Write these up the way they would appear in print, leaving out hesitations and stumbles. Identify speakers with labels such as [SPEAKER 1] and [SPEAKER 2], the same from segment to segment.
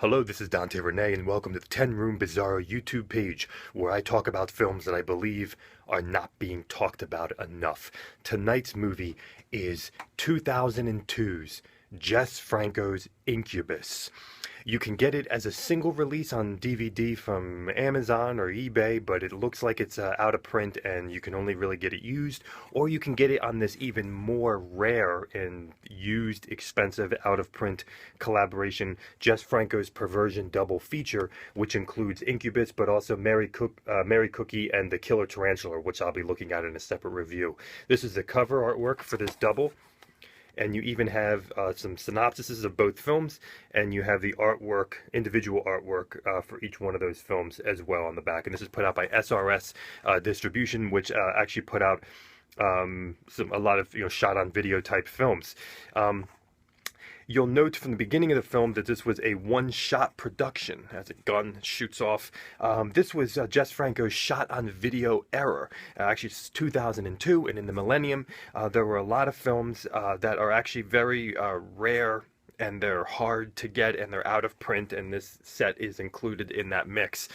[SPEAKER 1] Hello, this is Dante Renee, and welcome to the 10 Room Bizarro YouTube page, where I talk about films that I believe are not being talked about enough. Tonight's movie is 2002's Jess Franco's Incubus. You can get it as a single release on DVD from Amazon or eBay, but it looks like it's out of print and you can only really get it used, or you can get it on this even more rare and used, expensive, out of print collaboration, Jess Franco's Perversion double feature, which includes Incubus, but also Mary Cookie and the Killer Tarantula, which I'll be looking at in a separate review. This is the cover artwork for this double. And you even have some synopsises of both films, and you have the artwork, individual artwork for each one of those films as well on the back. And this is put out by SRS Distribution, which actually put out a lot of shot on video type films. You'll note from the beginning of the film that this was a one-shot production, as a gun shoots off. This was Jess Franco's shot-on-video era. Actually, it's 2002, and in the millennium, there were a lot of films that are actually very rare, and they're hard to get, and they're out of print, and this set is included in that mix.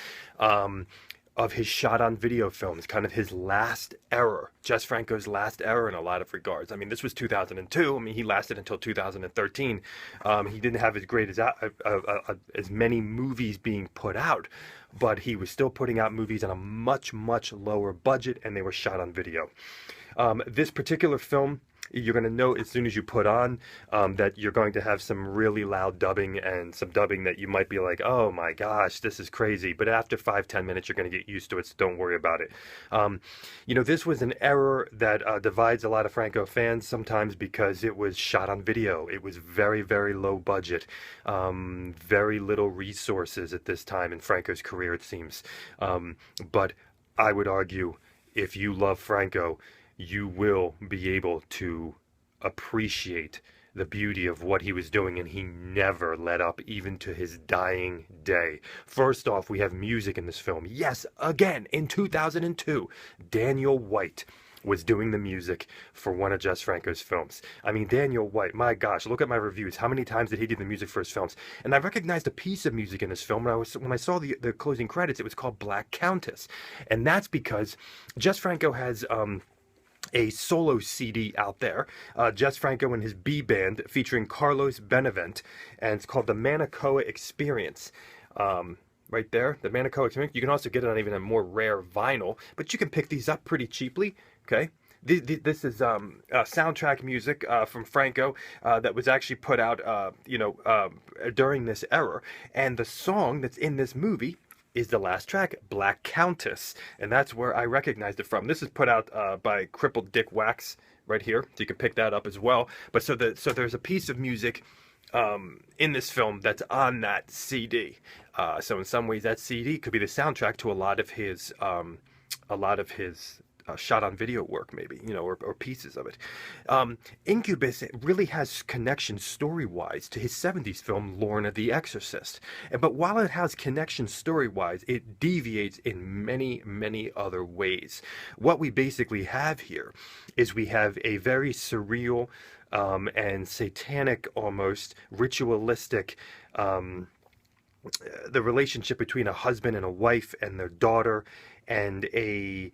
[SPEAKER 1] Of his shot-on-video films, kind of his last era, Jess Franco's last era in a lot of regards. I mean, this was 2002. I mean, he lasted until 2013. He didn't have as many movies being put out, but he was still putting out movies on a much, much lower budget, and they were shot on video. This particular film, you're going to note as soon as you put on that you're going to have some really loud dubbing and some dubbing that you might be like, oh my gosh, this is crazy. But after 5-10 minutes, you're going to get used to it, so don't worry about it. This was an error that divides a lot of Franco fans sometimes because it was shot on video. It was very, very low budget, very little resources at this time in Franco's career, it seems. But I would argue, if you love Franco, you will be able to appreciate the beauty of what he was doing, and he never let up, even to his dying day. First off, we have music in this film. Yes, again, in 2002, Daniel White was doing the music for one of Jess Franco's films. I mean, Daniel White, my gosh, look at my reviews. How many times did he do the music for his films? And I recognized a piece of music in this film when I saw the closing credits. It was called Black Countess. And that's because Jess Franco has a solo CD out there, Jess Franco and his B band, featuring Carlos Benavent, and it's called the Manacoa Experience. Right there, the Manacoa Experience. You can also get it on even a more rare vinyl, but you can pick these up pretty cheaply. Okay, this is soundtrack music from Franco that was actually put out, during this era, and the song that's in this movie is the last track, Black Countess, and that's where I recognized it from. This is put out by Crippled Dick Wax right here, so you can pick that up as well. But so there's a piece of music in this film that's on that CD. So in some ways, that CD could be the soundtrack to a lot of his shot on video work, maybe, or pieces of it. Incubus really has connections story-wise to his 70s film Lorna the Exorcist. But while it has connections story-wise, it deviates in many, many other ways. What we basically have here is we have a very surreal and satanic, almost ritualistic, the relationship between a husband and a wife and their daughter, and a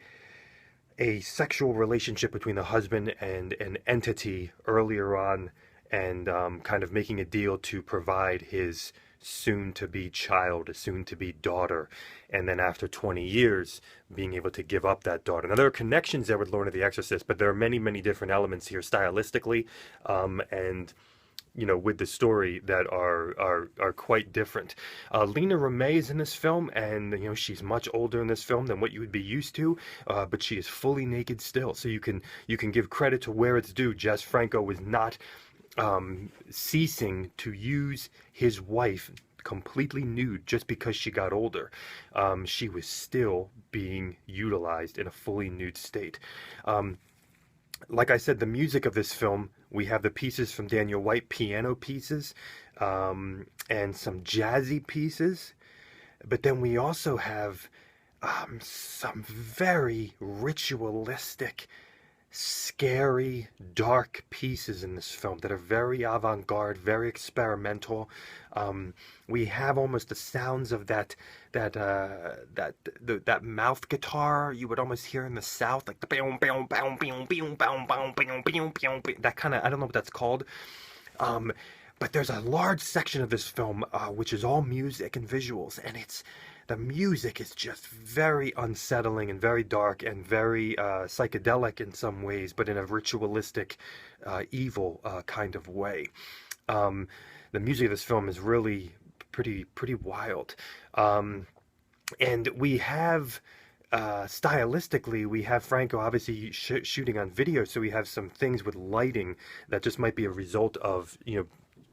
[SPEAKER 1] sexual relationship between the husband and an entity earlier on, and kind of making a deal to provide his soon-to-be child, a soon-to-be daughter, and then after 20 years, being able to give up that daughter. Now, there are connections there with Lorna the Exorcist, but there are many, many different elements here stylistically, and with the story that are quite different. Lena Remey is in this film, and she's much older in this film than what you would be used to, but she is fully naked still. So you can give credit to where it's due. Jess Franco was not ceasing to use his wife completely nude just because she got older. She was still being utilized in a fully nude state. Like I said, the music of this film, we have the pieces from Daniel White, piano pieces, and some jazzy pieces. But then we also have some very ritualistic scary, dark pieces in this film that are very avant-garde, very experimental. We have almost the sounds of that mouth guitar you would almost hear in the South, like the that kind of, I don't know what that's called. But there's a large section of this film which is all music and visuals, and the music is just very unsettling and very dark and very psychedelic in some ways, but in a ritualistic, evil kind of way. The music of this film is really pretty wild, and we have. Stylistically, we have Franco obviously shooting on video, so we have some things with lighting that just might be a result of,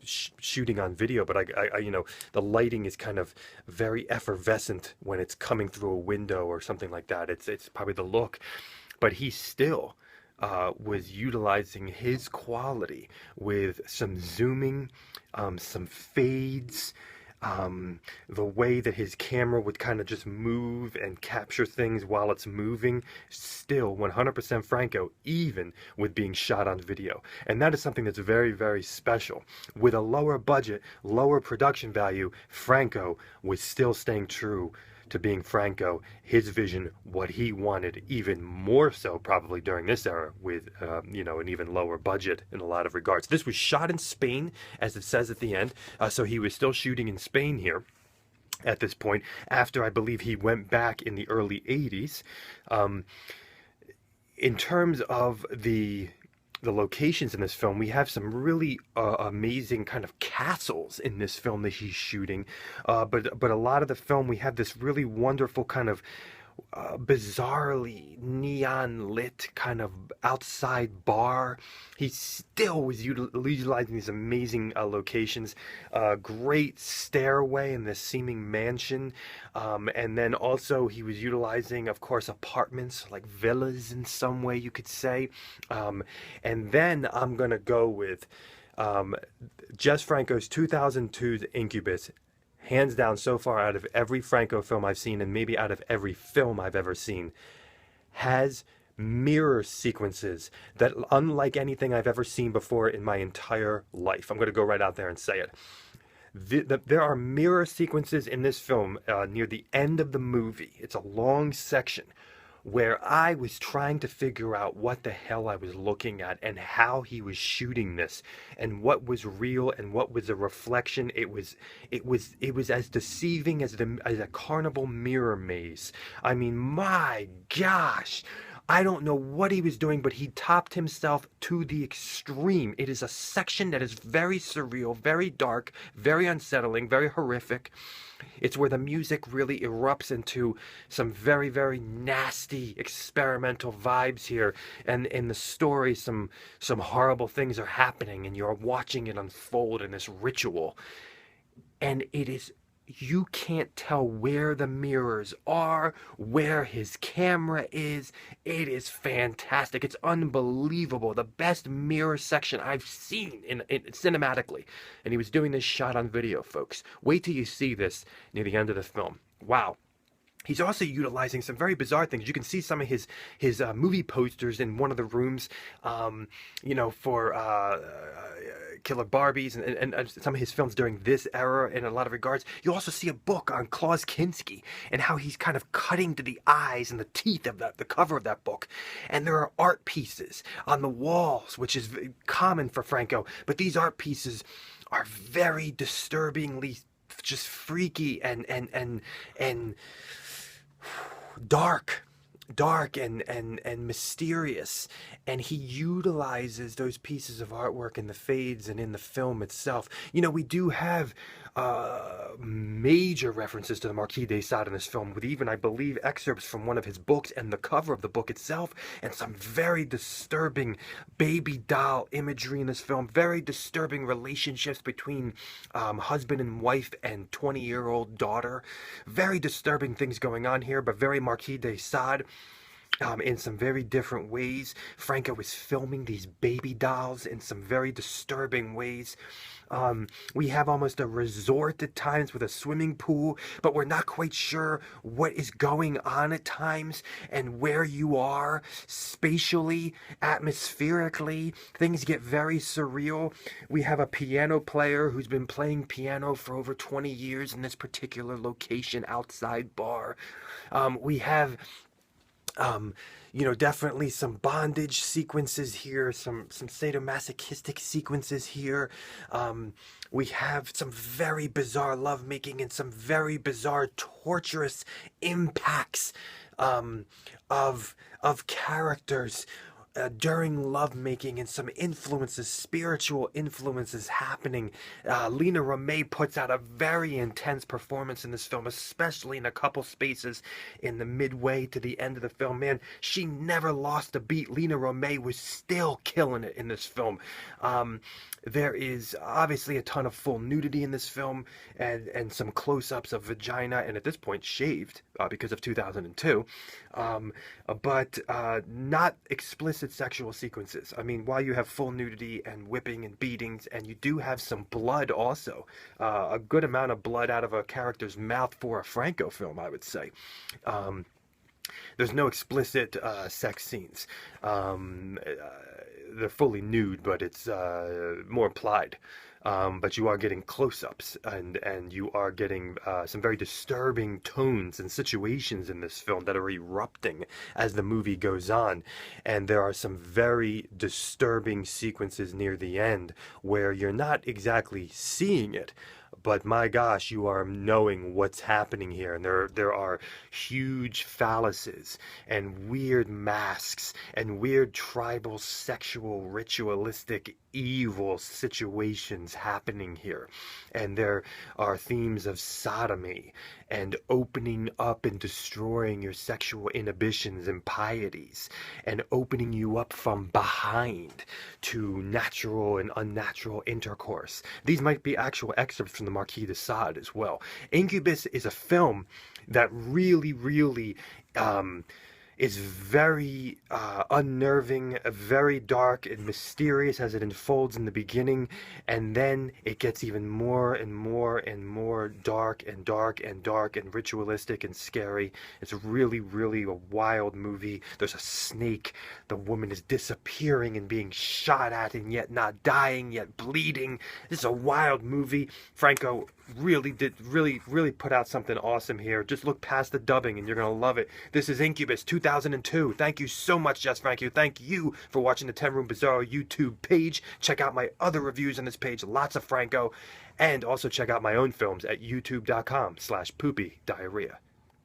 [SPEAKER 1] shooting on video, but the lighting is kind of very effervescent when it's coming through a window or something like that. It's probably the look, but he still was utilizing his quality with some zooming, some fades, the way that his camera would kind of just move and capture things while it's moving. Still 100% Franco, even with being shot on video. And that is something that's very, very special. With a lower budget, lower production value, Franco was still staying true to being Franco, his vision, what he wanted, even more so probably during this era with, an even lower budget in a lot of regards. This was shot in Spain, as it says at the end, so he was still shooting in Spain here at this point, after I believe he went back in the early 80s. In terms of the locations in this film, we have some really amazing kind of castles in this film that he's shooting, but a lot of the film we have this really wonderful kind of bizarrely neon lit kind of outside bar. He still was utilizing these amazing locations, great stairway in this seeming mansion, and then also he was utilizing, of course, apartments, like villas in some way you could say. And then I'm gonna go with Jess Franco's 2002's Incubus. Hands down, so far, out of every Franco film I've seen, and maybe out of every film I've ever seen, has mirror sequences that, unlike anything I've ever seen before in my entire life. I'm going to go right out there and say it. There are mirror sequences in this film near the end of the movie. It's a long section where I was trying to figure out what the hell I was looking at and how he was shooting this and what was real and what was a reflection. It was as deceiving as a carnival mirror maze. I mean, my gosh. I don't know what he was doing, but he topped himself to the extreme. It is a section that is very surreal, very dark, very unsettling, very horrific. It's where the music really erupts into some very, very nasty experimental vibes here. And in the story, some horrible things are happening, and you're watching it unfold in this ritual. And you can't tell where the mirrors are, where his camera is. It is fantastic. It's unbelievable. The best mirror section I've seen in cinematically. And he was doing this shot on video, folks. Wait till you see this near the end of the film. Wow. He's also utilizing some very bizarre things. You can see some of his movie posters in one of the rooms, for Killer Barbies and some of his films during this era in a lot of regards. You also see a book on Klaus Kinski and how he's kind of cutting to the eyes and the teeth of the cover of that book. And there are art pieces on the walls, which is common for Franco. But these art pieces are very disturbingly just freaky and dark and mysterious, and he utilizes those pieces of artwork in the fades and in the film itself. We do have major references to the Marquis de Sade in this film, with even, I believe, excerpts from one of his books and the cover of the book itself, and some very disturbing baby doll imagery in this film, very disturbing relationships between husband and wife and 20-year-old daughter. Very disturbing things going on here, but very Marquis de Sade. In some very different ways. Franco was filming these baby dolls in some very disturbing ways. We have almost a resort at times with a swimming pool, but we're not quite sure what is going on at times and where you are spatially, atmospherically. Things get very surreal. We have a piano player who's been playing piano for over 20 years in this particular location outside bar. We have definitely some bondage sequences here, some sadomasochistic sequences here. We have some very bizarre lovemaking and some very bizarre, torturous impacts of characters during lovemaking, and some influences, spiritual influences happening. Lena Remé puts out a very intense performance in this film, especially in a couple spaces in the midway to the end of the film. Man, she never lost a beat. Lena Remé was still killing it in this film. There is obviously a ton of full nudity in this film, and some close-ups of vagina, and at this point shaved because of 2002, but not explicit sexual sequences. I mean, while you have full nudity and whipping and beatings, and you do have some blood also, a good amount of blood out of a character's mouth for a Franco film, I would say. There's no explicit sex scenes. They're fully nude, but it's more implied. But you are getting close-ups, and you are getting some very disturbing tones and situations in this film that are erupting as the movie goes on. And there are some very disturbing sequences near the end where you're not exactly seeing it, but my gosh, you are knowing what's happening here. And there are huge phalluses and weird masks and weird tribal, sexual, ritualistic, evil situations happening here. And there are themes of sodomy and opening up and destroying your sexual inhibitions and pieties, and opening you up from behind to natural and unnatural intercourse. These might be actual excerpts from the Marquis de Sade as well. Incubus is a film that really, really is very unnerving, very dark and mysterious as it unfolds in the beginning, and then it gets even more and more and more dark and dark and dark and ritualistic and scary. It's really, really a wild movie. There's a snake. The woman is disappearing and being shot at, and yet not dying, yet bleeding. This is a wild movie. Franco really put out something awesome here. Just look past the dubbing and you're gonna love it. This is Incubus 2002. Thank you so much, Jess, Franco. Thank you for watching the 10 Room Bizarro YouTube page. Check out my other reviews on this page, lots of Franco, and also check out my own films at youtube.com/poopydiarrhea.